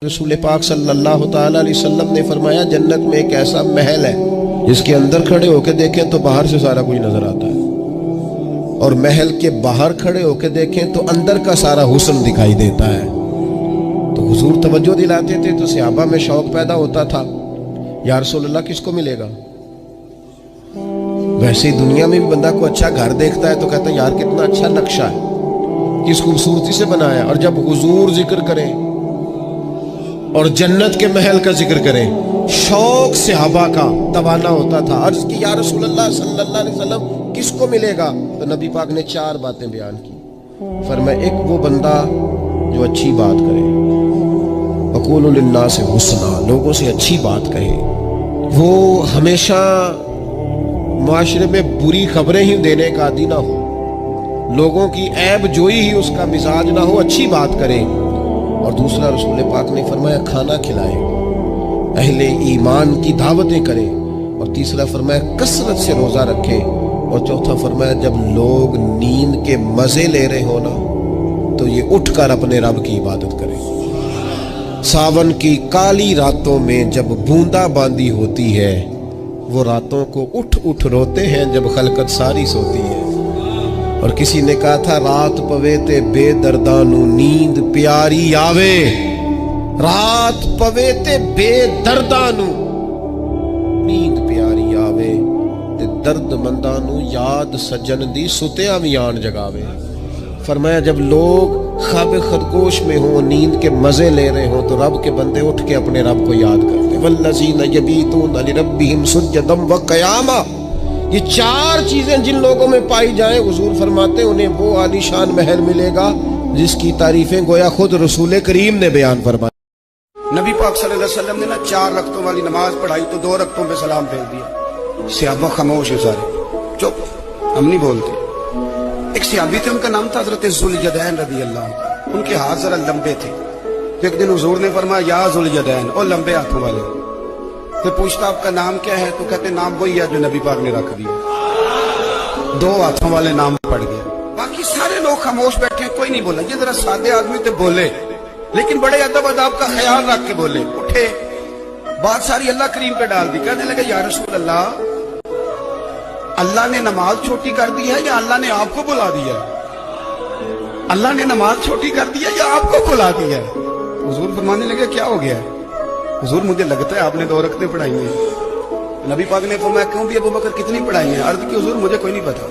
رسول پاک صلی اللہ تعالی علیہ وسلم نے فرمایا جنت میں ایک ایسا محل ہے جس کے اندر کھڑے ہو کے دیکھیں تو باہر سے سارا کچھ نظر آتا ہے، اور محل کے باہر کھڑے ہو کے دیکھیں تو اندر کا سارا حسن دکھائی دیتا ہے۔ تو حضور توجہ دلاتے تھے تو صحابہ میں شوق پیدا ہوتا تھا، یا رسول اللہ کس کو ملے گا؟ ویسے ہی دنیا میں بھی بندہ کو اچھا گھر دیکھتا ہے تو کہتا ہے یار کتنا اچھا نقشہ ہے، کس خوبصورتی سے بنایا، اور جب حضور ذکر کریں اور جنت کے محل کا ذکر کریں شوق صحابہ کا توانا ہوتا تھا۔ عرض کی یا رسول اللہ صلی اللہ علیہ وسلم کس کو ملے گا؟ تو نبی پاک نے 4 باتیں بیان کی۔ فرمایا ایک وہ بندہ جو اچھی بات کرے، وقولوا للناس حسنا، لوگوں سے اچھی بات کہے، وہ ہمیشہ معاشرے میں بری خبریں ہی دینے کا عادی نہ ہو، لوگوں کی عیب جوئی ہی اس کا مزاج نہ ہو، اچھی بات کرے۔ اور دوسرا رسول پاک نے فرمایا کھانا کھلائے، اہل ایمان کی دعوتیں کرے، اور تیسرا فرمایا کثرت سے روزہ رکھے، اور چوتھا فرمایا جب لوگ نیند کے مزے لے رہے ہو نا تو یہ اٹھ کر اپنے رب کی عبادت کرے۔ ساون کی کالی راتوں میں جب بوندا باندی ہوتی ہے وہ راتوں کو اٹھ اٹھ روتے ہیں جب خلقت ساری سوتی ہے۔ اور کسی نے کہا تھا رات پوے تے بے دردانو نیند پیاری آوے، رات پوے تے بے دردانو نیند پیاری آوے، تے درد مندانو یاد سجن دی ستیاں وی آن جگاوے۔ فرمایا جب لوگ خواب خرگوش میں ہوں، نیند کے مزے لے رہے ہوں، تو رب کے بندے اٹھ کے اپنے رب کو یاد کرتے۔ والذین یبیتون لربہم سجدا وقیاما، یہ 4 چیزیں جن لوگوں میں پائی جائیں حضور فرماتے ہیں انہیں وہ عالی شان محل ملے گا جس کی تعریفیں گویا خود رسول کریم نے بیان فرمائی۔ نبی پاک صلی اللہ علیہ وسلم نے 4 رکعتوں والی نماز پڑھائی تو 2 رکعتوں پہ سلام پھیر دیا۔ صحابہ خاموش ہے، سارے چپ، ہم نہیں بولتے۔ ایک صحابی تھے، ان کا نام تھا حضرت ذوالجدین رضی اللہ عنہ، ان کے ہاتھ ذرا لمبے تھے۔ تو ایک دن حضور نے فرمایا یا ذوالجدین، اور لمبے ہاتھوں والے۔ پھر پوچھتا آپ کا نام کیا ہے؟ تو کہتے نام وہی ہے جو نبی پاک نے رکھ دیا۔ 2 ہاتھوں والے نام پڑ گئے، باقی سارے لوگ خاموش بیٹھے، کوئی نہیں بولا۔ یہ ذرا سادے آدمی تھے، بولے لیکن بڑے ادب اداب کا خیال رکھ کے بولے، اٹھے، بات ساری اللہ کریم پہ ڈال دی۔ کہنے لگے یا رسول اللہ، اللہ نے نماز چھوٹی کر دی ہے یا اللہ نے آپ کو بلا دیا ہے؟ اللہ نے نماز چھوٹی کر دی ہے یا آپ کو بلا دیا ہے؟ حضور فرمانے لگے کیا ہو گیا ہے؟ حضور مجھے لگتا ہے آپ نے 2 رکعتیں پڑھائی ہیں۔ نبی پاک نے فرمایا کیوں بھی ابو بکر کتنی پڑھائی ہیں؟ عرض کی حضور مجھے کوئی نہیں پتا،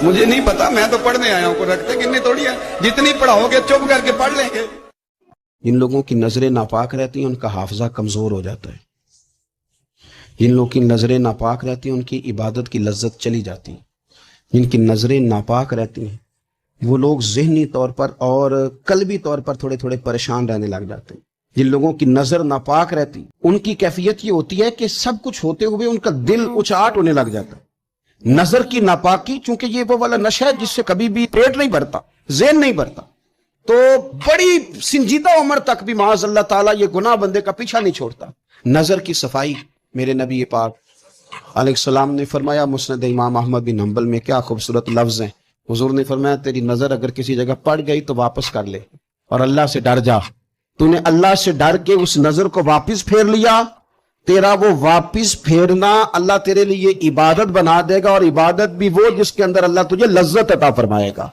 مجھے نہیں پتا، میں تو پڑھنے آیا ہوں، کو رکھتے کتنی تھوڑی ہے، جتنی پڑھاؤ گے چپ کر کے پڑھ لیں گے۔ جن لوگوں کی نظریں ناپاک رہتی ہیں ان کا حافظہ کمزور ہو جاتا ہے، جن لوگوں کی نظریں ناپاک رہتی ہیں ان کی عبادت کی لذت چلی جاتی ہے، جن کی نظریں ناپاک رہتی ہیں وہ لوگ ذہنی طور پر اور قلبی طور پر تھوڑے تھوڑے پریشان رہنے لگ جاتے ہیں۔ جن لوگوں کی نظر ناپاک رہتی ان کی کیفیت یہ ہوتی ہے کہ سب کچھ ہوتے ہوئے ان کا دل اچاٹ ہونے لگ جاتا ہے۔ نظر کی ناپاکی چونکہ یہ وہ والا نشہ ہے جس سے کبھی بھی پیٹ نہیں بھرتا، ذہن نہیں بھرتا، تو بڑی سنجیدہ عمر تک بھی معاذ اللہ تعالیٰ یہ گناہ بندے کا پیچھا نہیں چھوڑتا۔ نظر کی صفائی، میرے نبی پاک علیہ السلام نے فرمایا، مسند امام احمد بن حنبل میں کیا خوبصورت لفظ ہیں، حضور نے فرمایا تیری نظر اگر کسی جگہ پڑ گئی تو واپس کر لے اور اللہ سے ڈر جا۔ تو نے اللہ سے ڈر کے اس نظر کو واپس پھیر لیا، تیرا وہ واپس پھیرنا اللہ تیرے لیے عبادت بنا دے گا، اور عبادت بھی وہ جس کے اندر اللہ تجھے لذت عطا فرمائے گا۔